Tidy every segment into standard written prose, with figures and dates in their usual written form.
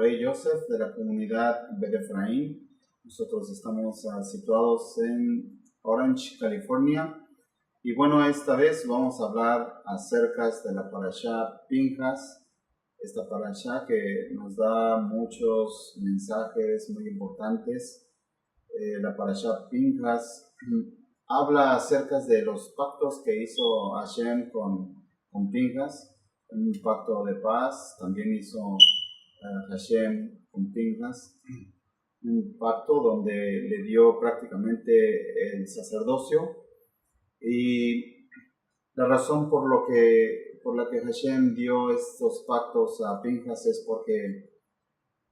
rey Joseph de la comunidad Bet Efraín. Nosotros estamos situados en Orange, California. Y bueno, esta vez vamos a hablar acerca de la parashá Pinhas, esta parashá que nos da muchos mensajes muy importantes. La parashá Pinhas habla acerca de los pactos que hizo Hashem con Pinhas, un pacto de paz. También hizo Hashem con Pinhas un pacto donde le dio prácticamente el sacerdocio. Y la razón por la que Hashem dio estos pactos a Pinhas es porque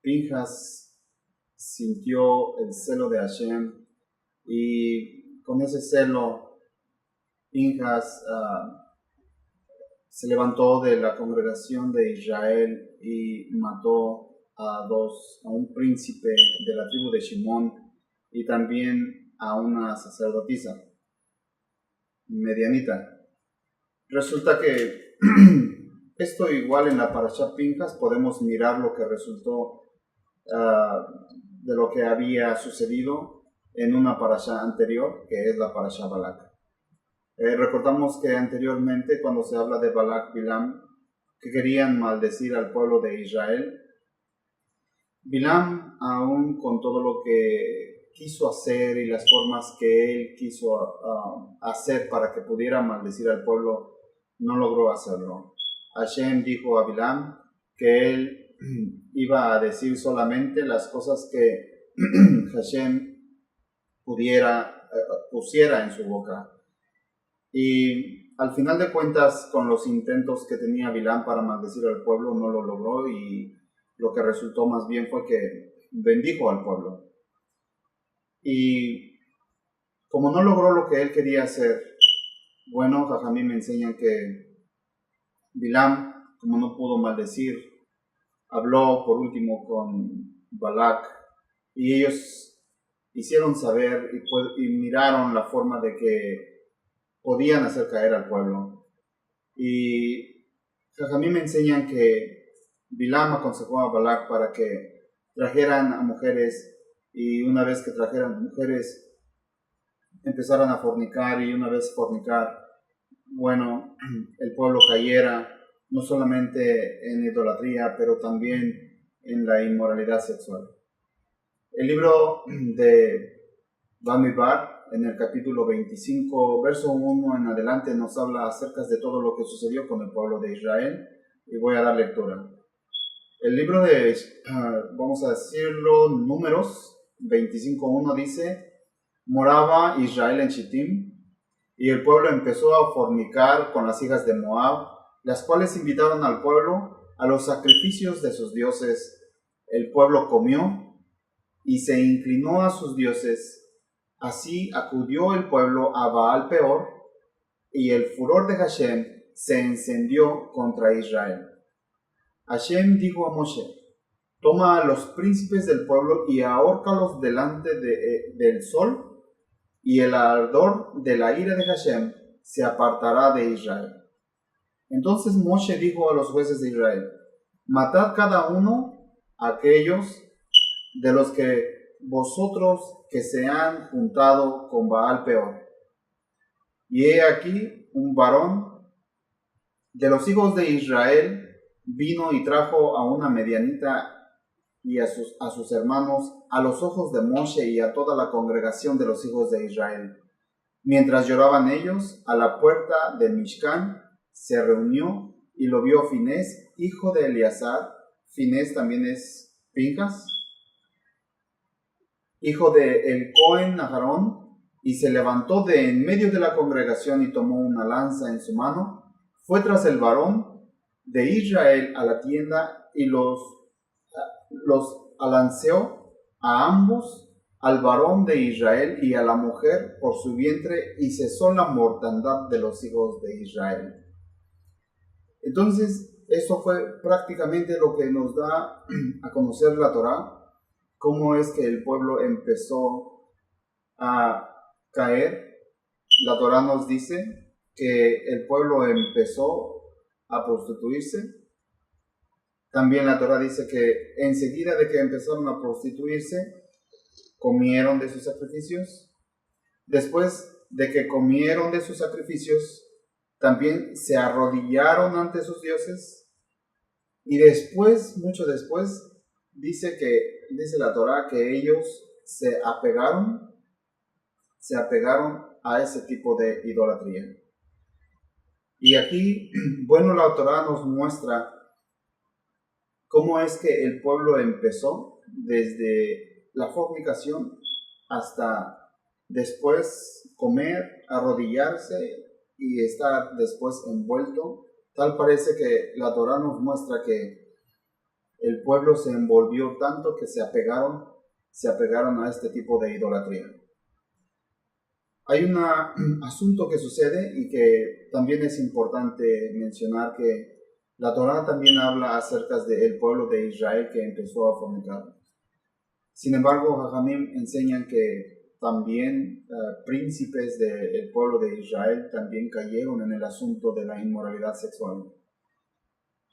Pinhas sintió el celo de Hashem, y con ese celo Pinhas se levantó de la congregación de Israel y mató a un príncipe de la tribu de Shimón y también a una sacerdotisa medianita. Resulta que esto igual en la parashá Pinhas podemos mirar lo que resultó de lo que había sucedido en una parashá anterior, que es la parashá Balak. Recordamos que anteriormente, cuando se habla de Balak, Bilam, que querían maldecir al pueblo de Israel, Bilam, aún con todo lo que quiso hacer y las formas que él quiso hacer para que pudiera maldecir al pueblo, no logró hacerlo. Hashem dijo a Bilam que él iba a decir solamente las cosas que Hashem pusiera en su boca. Y al final de cuentas, con los intentos que tenía Bilam para maldecir al pueblo, no lo logró, y lo que resultó más bien fue que bendijo al pueblo. Y como no logró lo que él quería hacer, bueno, Jajamí me enseña que Bilam, como no pudo maldecir, habló por último con Balak, y ellos hicieron saber y miraron la forma de que podían hacer caer al pueblo. Y Jajamí me enseñan que Bilam aconsejó a Balak para que trajeran a mujeres, y una vez que trajeran mujeres empezaran a fornicar, y una vez fornicar, bueno, el pueblo cayera no solamente en idolatría, pero también en la inmoralidad sexual. El libro de Bamidbar, en el capítulo 25, verso 1 en adelante, nos habla acerca de todo lo que sucedió con el pueblo de Israel, y voy a dar lectura. El libro de, vamos a decirlo, Números 25:1 dice: moraba Israel en Shittim, y el pueblo empezó a fornicar con las hijas de Moab, las cuales invitaron al pueblo a los sacrificios de sus dioses. El pueblo comió y se inclinó a sus dioses. Así acudió el pueblo a Baal Peor, y el furor de Hashem se encendió contra Israel. Hashem dijo a Moshe: toma a los príncipes del pueblo y ahórcalos delante del sol, y el ardor de la ira de Hashem se apartará de Israel. Entonces Moshe dijo a los jueces de Israel: matad cada uno a aquellos de los que vosotros que se han juntado con Baal Peor. Y he aquí, un varón de los hijos de Israel vino y trajo a una medianita y a sus hermanos a los ojos de Moshe y a toda la congregación de los hijos de Israel. Mientras lloraban ellos, a la puerta del Mishkan se reunió y lo vio Finés, hijo de Eleazar. Finés también es Pinhas, hijo de el Cohen Aharón, y se levantó de en medio de la congregación y tomó una lanza en su mano. Fue tras el varón de Israel a la tienda y los alanceó a ambos, al varón de Israel y a la mujer por su vientre, y cesó la mortandad de los hijos de Israel. Entonces, eso fue prácticamente lo que nos da a conocer la Torá, cómo es que el pueblo empezó a caer. La Torá nos dice que el pueblo empezó a prostituirse, También la Torá dice que enseguida de que empezaron a prostituirse, comieron de sus sacrificios. Después de que comieron de sus sacrificios, también se arrodillaron ante sus dioses. Y después, mucho después, dice la Torá que ellos se apegaron a ese tipo de idolatría. Y aquí, bueno, la Torá nos muestra cómo es que el pueblo empezó desde la fornicación hasta después comer, arrodillarse y estar después envuelto. Tal parece que la Torá nos muestra que el pueblo se envolvió tanto que se apegaron a este tipo de idolatría. Hay un asunto que sucede y que también es importante mencionar, que la Torá también habla acerca del pueblo de Israel que empezó a fornicar. Sin embargo, Jajamim enseñan que también príncipes del pueblo de Israel también cayeron en el asunto de la inmoralidad sexual.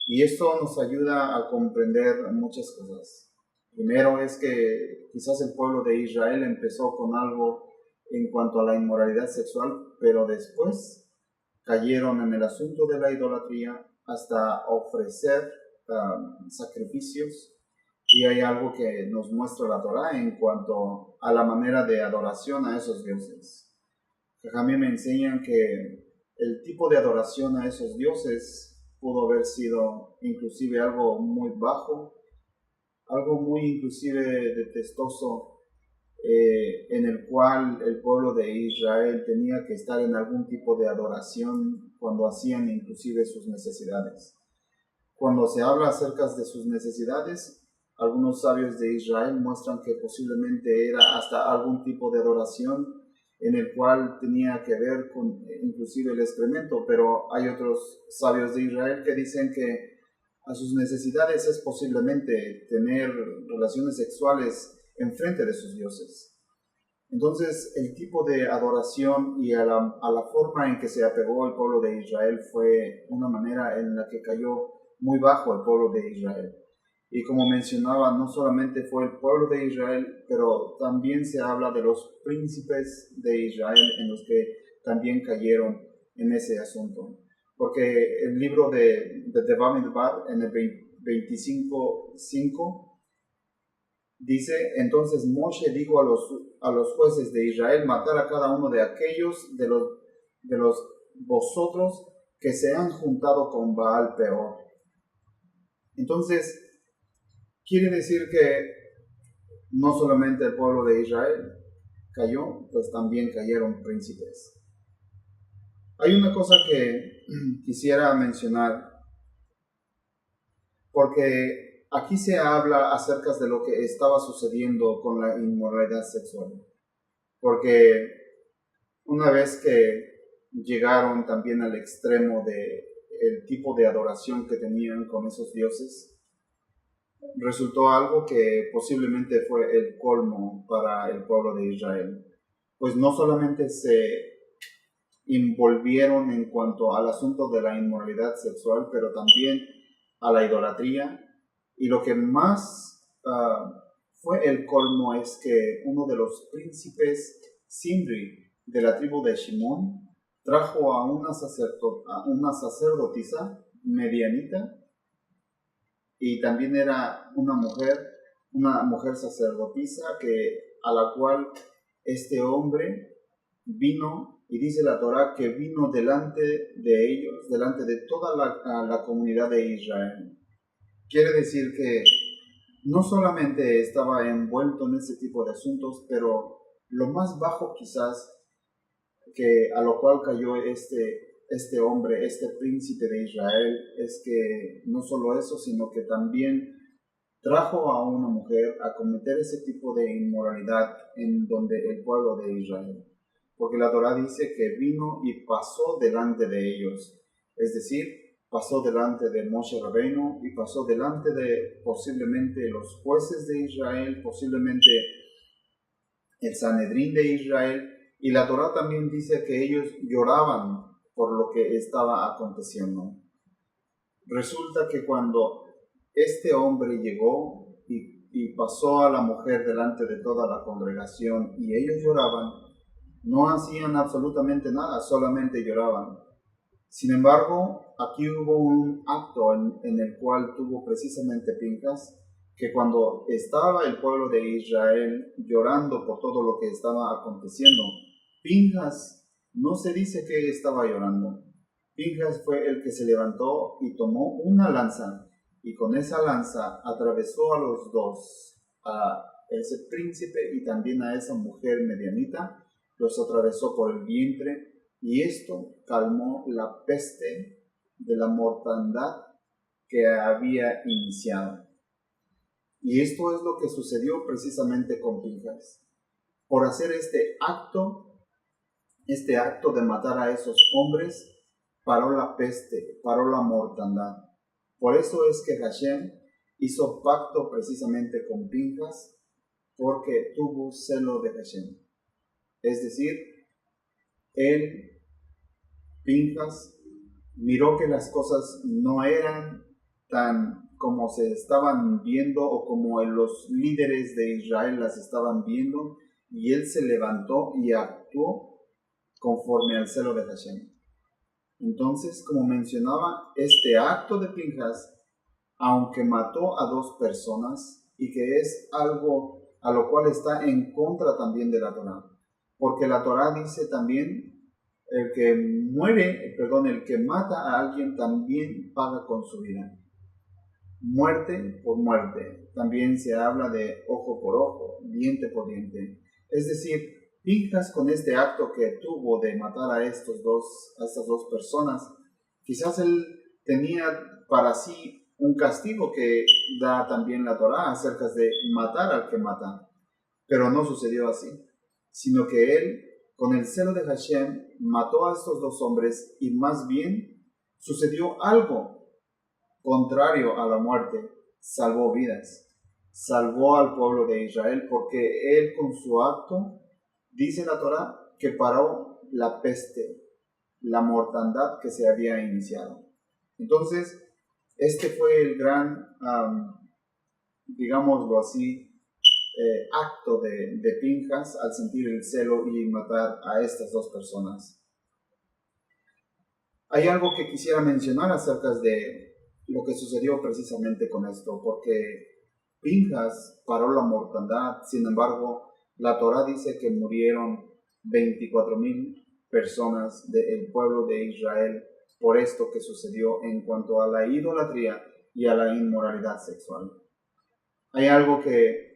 Y esto nos ayuda a comprender muchas cosas. Primero es que quizás el pueblo de Israel empezó con algo en cuanto a la inmoralidad sexual, pero después cayeron en el asunto de la idolatría hasta ofrecer sacrificios. Y hay algo que nos muestra la Torá en cuanto a la manera de adoración a esos dioses. A mí me enseñan que el tipo de adoración a esos dioses pudo haber sido inclusive algo muy bajo, algo muy inclusive detestoso, en el cual el pueblo de Israel tenía que estar en algún tipo de adoración cuando hacían inclusive sus necesidades. Cuando se habla acerca de sus necesidades, algunos sabios de Israel muestran que posiblemente era hasta algún tipo de adoración en el cual tenía que ver con inclusive el excremento, pero hay otros sabios de Israel que dicen que a sus necesidades es posiblemente tener relaciones sexuales en frente de sus dioses. Entonces, el tipo de adoración y a la forma en que se apegó el pueblo de Israel fue una manera en la que cayó muy bajo el pueblo de Israel. Y como mencionaba, no solamente fue el pueblo de Israel, pero también se habla de los príncipes de Israel en los que también cayeron en ese asunto. Porque el libro de Bamidbar, en el 25:5, dice: entonces Moshe dijo a los jueces de Israel matar a cada uno de aquellos de los vosotros que se han juntado con Baal Peor. Entonces, quiere decir que no solamente el pueblo de Israel cayó, pues también cayeron príncipes. Hay una cosa que quisiera mencionar, porque aquí se habla acerca de lo que estaba sucediendo con la inmoralidad sexual. Porque una vez que llegaron también al extremo del tipo de adoración que tenían con esos dioses, resultó algo que posiblemente fue el colmo para el pueblo de Israel. Pues no solamente se envolvieron en cuanto al asunto de la inmoralidad sexual, pero también a la idolatría. Y lo que más fue el colmo es que uno de los príncipes, Simri, de la tribu de Shimón, trajo a una sacerdotisa medianita, y también era una mujer sacerdotisa a la cual este hombre vino, y dice la Torá que vino delante de ellos, delante de toda la comunidad de Israel. Quiere decir que no solamente estaba envuelto en ese tipo de asuntos, pero lo más bajo quizás a lo cual cayó este hombre, este príncipe de Israel, es que no solo eso, sino que también trajo a una mujer a cometer ese tipo de inmoralidad en donde el pueblo de Israel. Porque la Torá dice que vino y pasó delante de ellos, es decir, pasó delante de Moshe Rabbeinu y pasó delante de posiblemente los jueces de Israel, posiblemente el Sanedrín de Israel, y la Torá también dice que ellos lloraban por lo que estaba aconteciendo. Resulta que cuando este hombre llegó y pasó a la mujer delante de toda la congregación y ellos lloraban, no hacían absolutamente nada, solamente lloraban. Sin embargo, aquí hubo un acto en el cual tuvo precisamente Pinjas, que cuando estaba el pueblo de Israel llorando por todo lo que estaba aconteciendo, Pinjas no se dice que estaba llorando. Pinjas fue el que se levantó y tomó una lanza, y con esa lanza atravesó a los dos, a ese príncipe y también a esa mujer medianita, los atravesó por el vientre, y esto calmó la peste de la mortandad que había iniciado. Y esto es lo que sucedió precisamente con Pinjas. Por hacer este acto de matar a esos hombres, paró la peste, paró la mortandad. Por eso es que Hashem hizo pacto precisamente con Pinjas, porque tuvo celo de Hashem. Es decir, él, Pinjas, miró que las cosas no eran tan como se estaban viendo o como los líderes de Israel las estaban viendo, y él se levantó y actuó conforme al celo de Hashem. Entonces, como mencionaba, este acto de Pinjas, aunque mató a dos personas, y que es algo a lo cual está en contra también de la Torá, porque la Torá dice también, el que mata a alguien también paga con su vida. Muerte por muerte. También se habla de ojo por ojo, diente por diente. Es decir, Pinjas, con este acto que tuvo de matar a estas dos personas, quizás él tenía para sí un castigo que da también la Torá acerca de matar al que mata. Pero no sucedió así, sino que él, con el celo de Hashem, mató a estos dos hombres, y más bien sucedió algo contrario a la muerte: salvó vidas, salvó al pueblo de Israel, porque él con su acto, dice la Torá, que paró la peste, la mortandad que se había iniciado. Entonces, este fue el gran, digámoslo así, acto de Pinjas al sentir el celo y matar a estas dos personas. Hay algo que quisiera mencionar acerca de lo que sucedió precisamente con esto, porque Pinjas paró la mortandad. Sin embargo, la Torá dice que murieron 24,000 personas del pueblo de Israel por esto que sucedió en cuanto a la idolatría y a la inmoralidad sexual. Hay algo que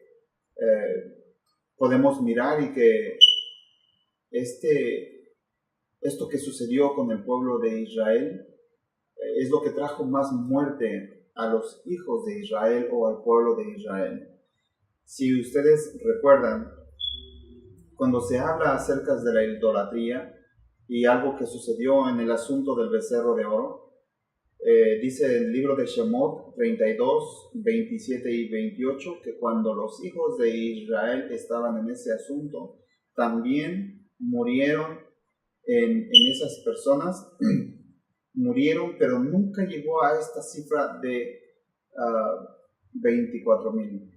podemos mirar, y que esto que sucedió con el pueblo de Israel es lo que trajo más muerte a los hijos de Israel o al pueblo de Israel. Si ustedes recuerdan, cuando se habla acerca de la idolatría y algo que sucedió en el asunto del becerro de oro, dice el libro de Shemot 32, 27 y 28, que cuando los hijos de Israel estaban en ese asunto, también murieron en esas personas, murieron, pero nunca llegó a esta cifra de 24,000.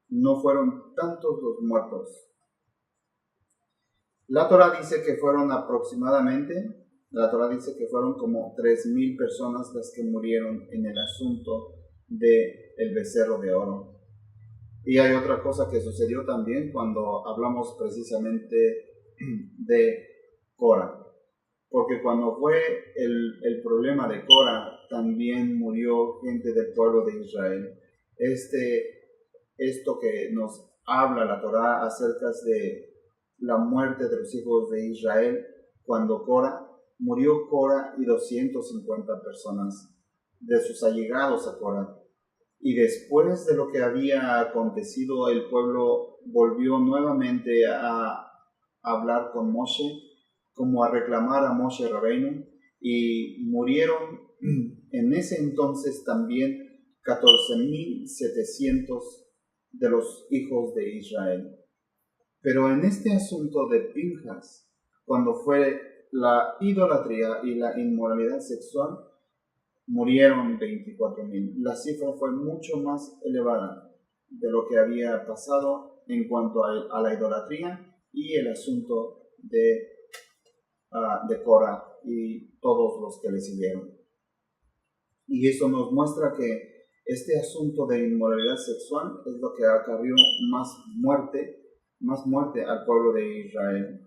No fueron tantos los muertos. La Torá dice que fueron como 3,000 personas las que murieron en el asunto del becerro de oro. Y hay otra cosa que sucedió también cuando hablamos precisamente de Cora, porque cuando fue el problema de Cora, también murió gente del pueblo de Israel. Esto que nos habla la Torá acerca de la muerte de los hijos de Israel, cuando murió Cora y 250 personas de sus allegados a Cora. Y después de lo que había acontecido, el pueblo volvió nuevamente a hablar con Moshe, como a reclamar a Moshe Rabbeinu, y murieron en ese entonces también 14,700 de los hijos de Israel. Pero en este asunto de Pinjas, cuando fue la idolatría y la inmoralidad sexual, murieron 24,000. La cifra fue mucho más elevada de lo que había pasado en cuanto a la idolatría y el asunto de Cora y todos los que le siguieron. Y eso nos muestra que este asunto de inmoralidad sexual es lo que acarrió más muerte al pueblo de Israel.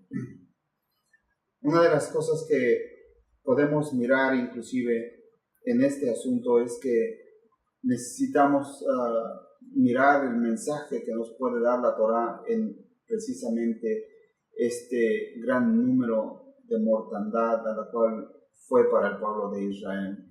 Una de las cosas que podemos mirar inclusive en este asunto es que necesitamos mirar el mensaje que nos puede dar la Torá en precisamente este gran número de mortandad a la cual fue para el pueblo de Israel.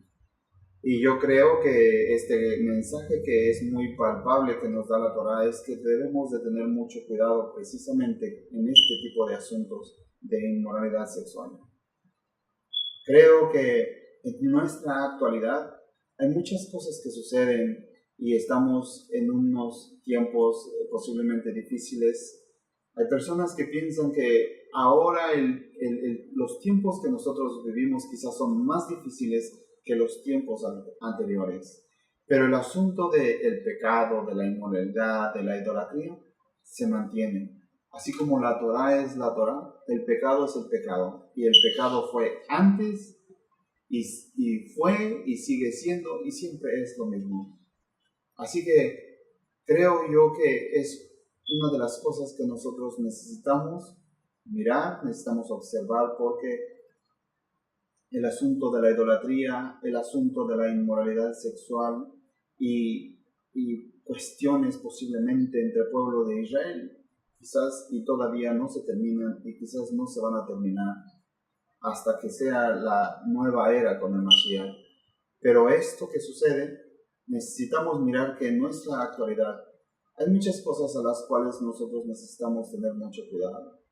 Y yo creo que este mensaje que es muy palpable que nos da la Torá es que debemos de tener mucho cuidado precisamente en este tipo de asuntos de inmoralidad sexual. Creo que en nuestra actualidad hay muchas cosas que suceden y estamos en unos tiempos posiblemente difíciles. Hay personas que piensan que ahora los tiempos que nosotros vivimos quizás son más difíciles que los tiempos anteriores. Pero el asunto del pecado, de la inmoralidad, de la idolatría, se mantiene. Así como la Torá es la Torá, el pecado es el pecado. Y el pecado fue antes, y fue, y sigue siendo, y siempre es lo mismo. Así que creo yo que es una de las cosas que nosotros necesitamos mirar, necesitamos observar, porque el asunto de la idolatría, el asunto de la inmoralidad sexual y cuestiones posiblemente entre el pueblo de Israel, quizás y todavía no se terminan y quizás no se van a terminar hasta que sea la nueva era con el Mashiach. Pero esto que sucede, necesitamos mirar que en nuestra actualidad hay muchas cosas a las cuales nosotros necesitamos tener mucho cuidado.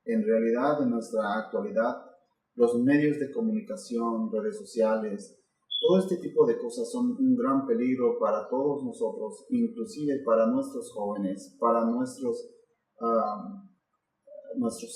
En realidad, en nuestra actualidad, los medios de comunicación, redes sociales, todo este tipo de cosas son un gran peligro para todos nosotros, inclusive para nuestros jóvenes, para nuestros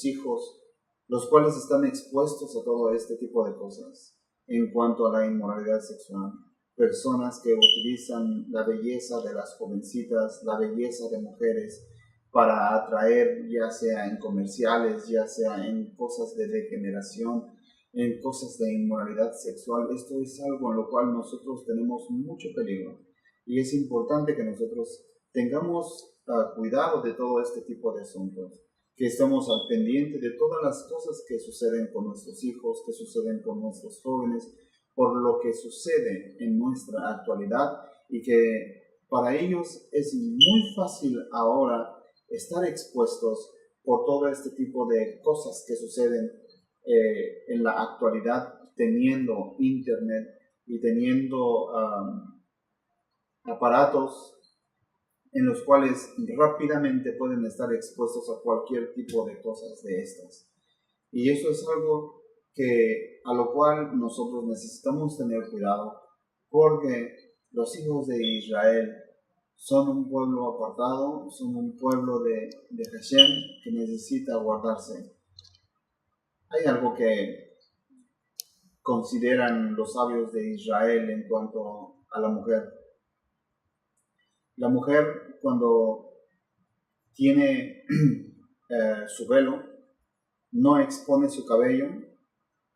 hijos, los cuales están expuestos a todo este tipo de cosas en cuanto a la inmoralidad sexual. Personas que utilizan la belleza de las jovencitas, la belleza de mujeres, para atraer, ya sea en comerciales, ya sea en cosas de degeneración, en cosas de inmoralidad sexual. Esto es algo en lo cual nosotros tenemos mucho peligro. Y es importante que nosotros tengamos cuidado de todo este tipo de asuntos, que estemos al pendiente de todas las cosas que suceden con nuestros hijos, que suceden con nuestros jóvenes, por lo que sucede en nuestra actualidad, y que para ellos es muy fácil ahora estar expuestos por todo este tipo de cosas que suceden en la actualidad, teniendo internet y teniendo aparatos en los cuales rápidamente pueden estar expuestos a cualquier tipo de cosas de estas. Y eso es algo a lo cual nosotros necesitamos tener cuidado, porque los hijos de Israel son un pueblo apartado, son un pueblo de Hashem que necesita guardarse. Hay algo que consideran los sabios de Israel en cuanto a la mujer. La mujer, cuando tiene su velo, no expone su cabello,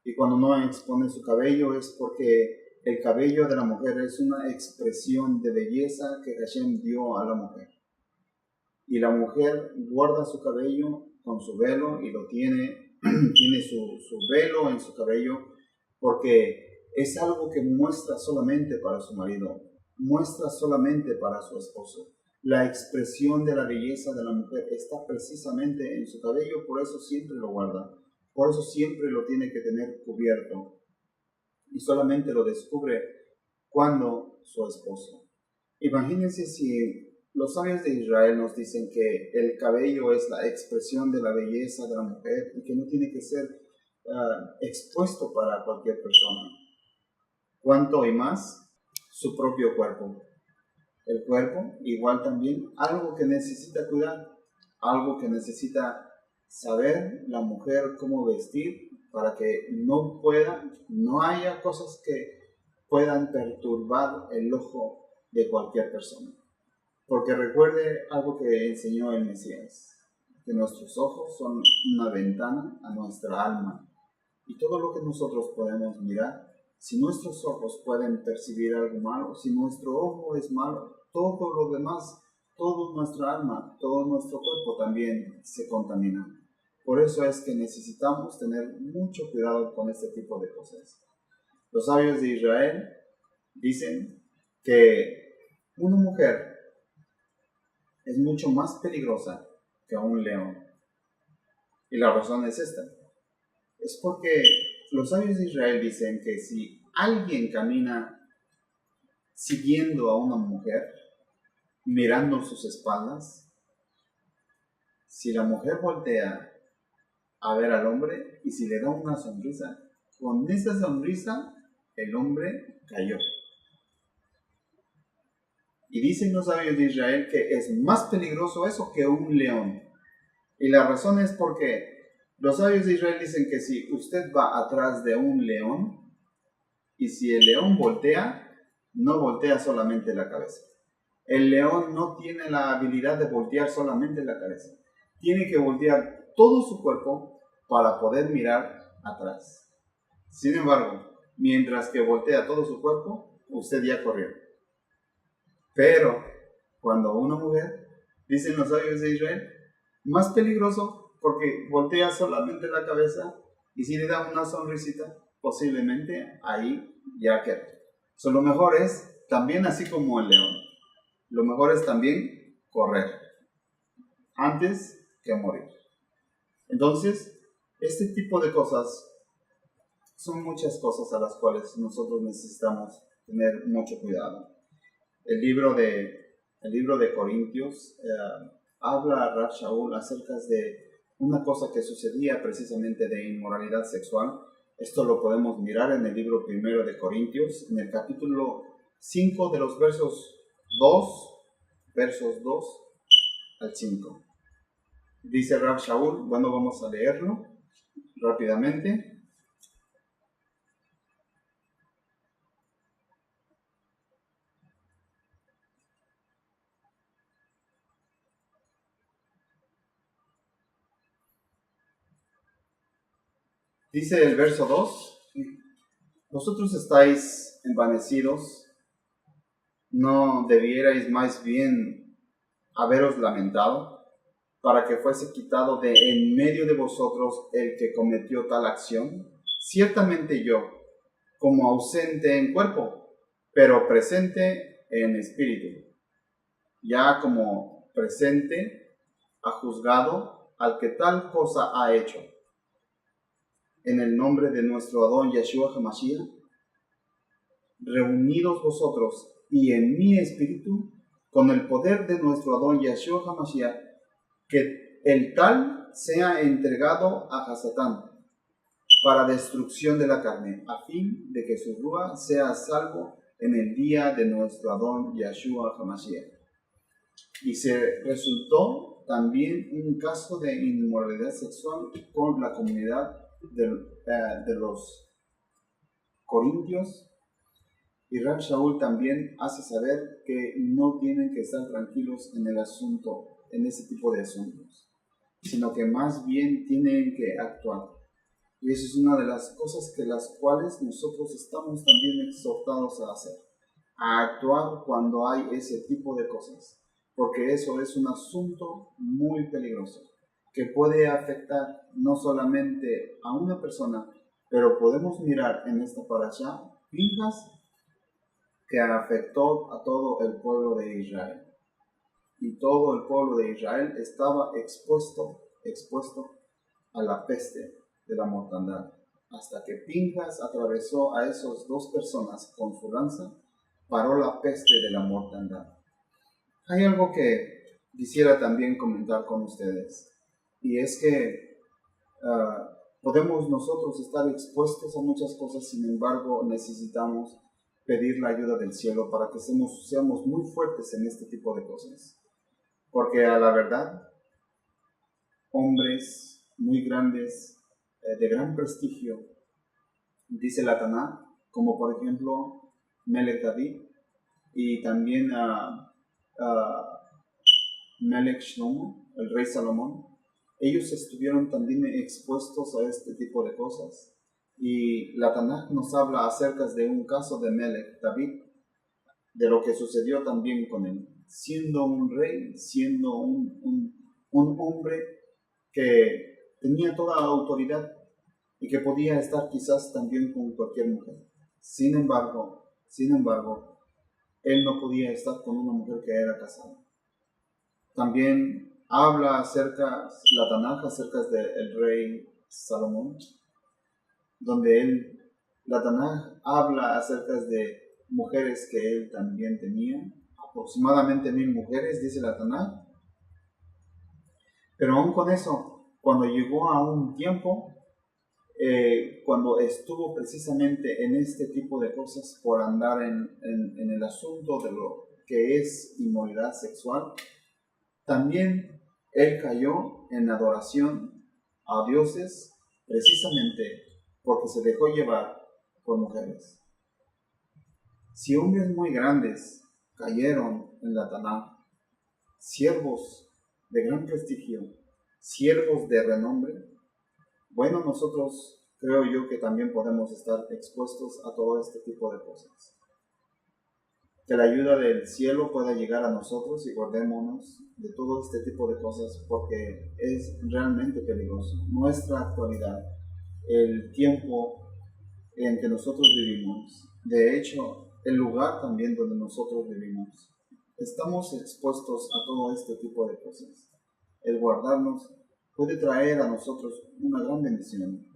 y cuando no expone su cabello es porque el cabello de la mujer es una expresión de belleza que Hashem dio a la mujer. Y la mujer guarda su cabello con su velo y tiene su velo en su cabello, porque es algo que muestra solamente para su marido, muestra solamente para su esposo. La expresión de la belleza de la mujer está precisamente en su cabello, por eso siempre lo guarda, por eso siempre lo tiene que tener cubierto, y solamente lo descubre cuando su esposo. Imagínense si los sabios de Israel nos dicen que el cabello es la expresión de la belleza de la mujer y que no tiene que ser expuesto para cualquier persona. ¿Cuánto y más su propio cuerpo? El cuerpo, igual también, algo que necesita cuidar, algo que necesita saber la mujer cómo vestir, para que no haya cosas que puedan perturbar el ojo de cualquier persona. Porque recuerde algo que enseñó el Mesías, que nuestros ojos son una ventana a nuestra alma. Y todo lo que nosotros podemos mirar, si nuestros ojos pueden percibir algo malo, si nuestro ojo es malo, todo lo demás, toda nuestra alma, todo nuestro cuerpo también se contamina. Por eso es que necesitamos tener mucho cuidado con este tipo de cosas. Los sabios de Israel dicen que una mujer es mucho más peligrosa que un león. Y la razón es esta. Es porque los sabios de Israel dicen que si alguien camina siguiendo a una mujer, mirando sus espaldas, si la mujer voltea a ver al hombre y si le da una sonrisa, con esa sonrisa el hombre cayó. Y dicen los sabios de Israel que es más peligroso eso que un león. Y la razón es porque los sabios de Israel dicen que si usted va atrás de un león y si el león voltea, no voltea solamente la cabeza. El león no tiene la habilidad de voltear solamente la cabeza. Tiene que voltear todo su cuerpo para poder mirar atrás. Sin embargo, mientras que voltea todo su cuerpo, usted ya corrió. Pero cuando una mujer, dicen los sabios de Israel, más peligroso porque voltea solamente la cabeza y si le da una sonrisita, posiblemente ahí ya queda. Lo mejor es también así como el león. Lo mejor es también correr antes que morir. Entonces, este tipo de cosas son muchas cosas a las cuales nosotros necesitamos tener mucho cuidado. El libro de Corintios habla a Rav Shaul acerca de una cosa que sucedía precisamente de inmoralidad sexual. Esto lo podemos mirar en el libro primero de Corintios, en el capítulo 5 de los versos 2 al 5. Dice Rav Shaul, bueno, vamos a leerlo rápidamente. Dice el verso 2, vosotros estáis envanecidos, ¿no debierais más bien haberos lamentado para que fuese quitado de en medio de vosotros el que cometió tal acción? Ciertamente yo, como ausente en cuerpo, pero presente en espíritu, ya como presente, ha juzgado al que tal cosa ha hecho. En el nombre de nuestro Adón Yeshua HaMashiach, reunidos vosotros y en mi espíritu, con el poder de nuestro Adón Yeshua HaMashiach, que el tal sea entregado a Hasatán para destrucción de la carne, a fin de que su rúa sea salvo en el día de nuestro Adón Yeshua HaMashiach. Y se resultó también un caso de inmoralidad sexual con la comunidad de los corintios, y Rav Shaul también hace saber que no tienen que estar tranquilos en el asunto, en ese tipo de asuntos, sino que más bien tienen que actuar. Y eso es una de las cosas que las cuales nosotros estamos también exhortados a hacer, a actuar cuando hay ese tipo de cosas, porque eso es un asunto muy peligroso, que puede afectar no solamente a una persona, pero podemos mirar en esta parashá Pinhas que afectó a todo el pueblo de Israel. Y todo el pueblo de Israel estaba expuesto a la peste de la mortandad, hasta que Pinhas atravesó a esas dos personas con su lanza, paró la peste de la mortandad. Hay algo que quisiera también comentar con ustedes, y es que podemos nosotros estar expuestos a muchas cosas, sin embargo necesitamos pedir la ayuda del cielo para que seamos muy fuertes en este tipo de cosas. Porque a la verdad, hombres muy grandes, de gran prestigio, dice la Taná, como por ejemplo Melech David y también a Melech Shlomo, el rey Salomón. Ellos estuvieron también expuestos a este tipo de cosas. Y la Tanaj nos habla acerca de un caso de Melech David, de lo que sucedió también con él, siendo un rey, siendo un hombre que tenía toda la autoridad y que podía estar quizás también con cualquier mujer. Sin embargo, él no podía estar con una mujer que era casada. También habla la Tanaj acerca del rey Salomón, donde la Tanaj habla acerca de mujeres que él también tenía, aproximadamente 1000 mujeres, dice la Tanaj. Pero aún con eso, cuando llegó a un tiempo, cuando estuvo precisamente en este tipo de cosas por andar en el asunto de lo que es inmoralidad sexual, también él cayó en adoración a dioses precisamente porque se dejó llevar por mujeres. Si hombres muy grandes cayeron en la Tanaj, siervos de gran prestigio, siervos de renombre, bueno, nosotros creo yo que también podemos estar expuestos a todo este tipo de cosas. Que la ayuda del cielo pueda llegar a nosotros y guardémonos de todo este tipo de cosas porque es realmente peligroso. Nuestra actualidad, el tiempo en que nosotros vivimos, de hecho, el lugar también donde nosotros vivimos, estamos expuestos a todo este tipo de cosas. El guardarnos puede traer a nosotros una gran bendición.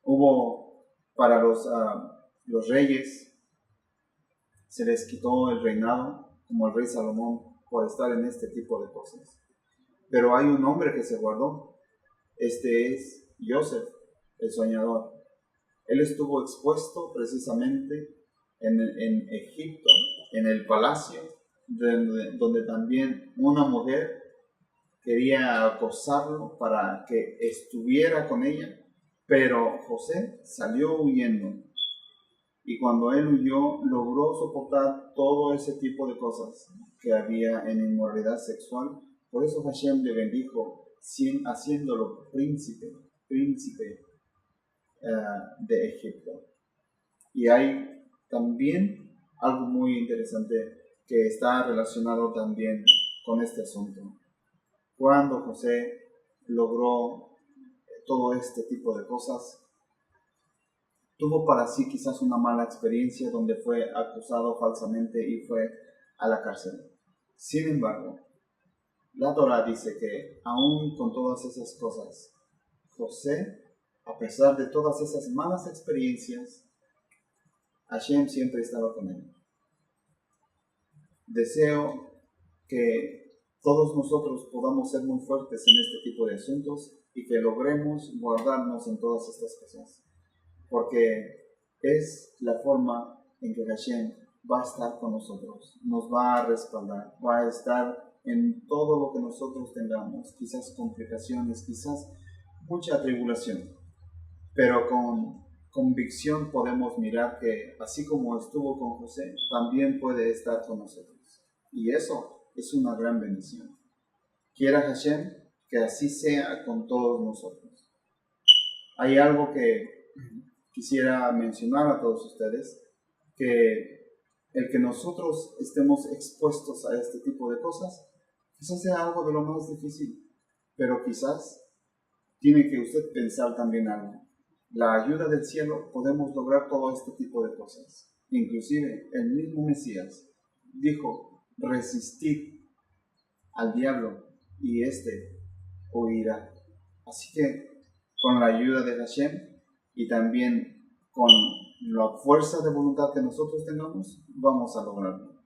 Hubo para los reyes, se les quitó el reinado, como el rey Salomón, por estar en este tipo de cosas. Pero hay un hombre que se guardó. Este es Joseph, el soñador. Él estuvo expuesto precisamente en Egipto, en el palacio, donde también una mujer quería acosarlo para que estuviera con ella, pero José salió huyendo. Y cuando él huyó, logró soportar todo ese tipo de cosas que había en inmoralidad sexual. Por eso Hashem le bendijo, haciéndolo príncipe de Egipto. Y hay también algo muy interesante que está relacionado también con este asunto. Cuando José logró todo este tipo de cosas, tuvo para sí quizás una mala experiencia donde fue acusado falsamente y fue a la cárcel. Sin embargo, la Torah dice que aún con todas esas cosas, José, a pesar de todas esas malas experiencias, Hashem siempre estaba con él. Deseo que todos nosotros podamos ser muy fuertes en este tipo de asuntos y que logremos guardarnos en todas estas cosas, porque es la forma en que Hashem va a estar con nosotros, nos va a respaldar, va a estar en todo lo que nosotros tengamos, quizás complicaciones, quizás mucha tribulación, pero con convicción podemos mirar que así como estuvo con José, también puede estar con nosotros. Y eso es una gran bendición. Quiera Hashem que así sea con todos nosotros. Hay algo que quisiera mencionar a todos ustedes, que el que nosotros estemos expuestos a este tipo de cosas, quizás sea algo de lo más difícil, pero quizás tiene que usted pensar también algo. La ayuda del cielo podemos lograr todo este tipo de cosas. Inclusive el mismo Mesías dijo, resistid al diablo y éste huirá. Así que con la ayuda de Hashem y también con la fuerza de voluntad que nosotros tengamos, vamos a lograrlo.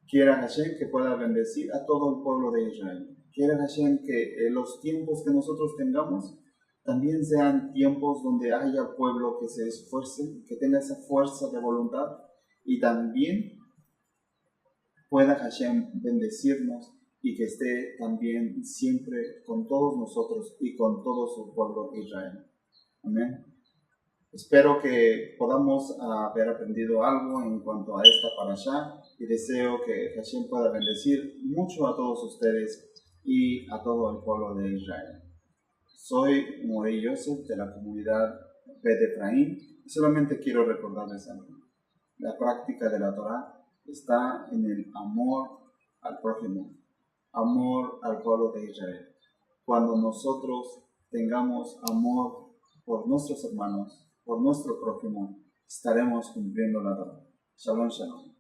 Quiera Hashem que pueda bendecir a todo el pueblo de Israel. Quiera Hashem que los tiempos que nosotros tengamos también sean tiempos donde haya pueblo que se esfuerce, que tenga esa fuerza de voluntad y también pueda Hashem bendecirnos y que esté también siempre con todos nosotros y con todo su pueblo Israel. Amén. Espero que podamos haber aprendido algo en cuanto a esta parashá y deseo que Hashem pueda bendecir mucho a todos ustedes y a todo el pueblo de Israel. Soy Morey Yosef de la comunidad Bet Efraín y solamente quiero recordarles algo. La práctica de la Torah está en el amor al prójimo, amor al pueblo de Israel. Cuando nosotros tengamos amor por nuestros hermanos, por nuestro prójimo, estaremos cumpliendo la Torah. Shalom, shalom.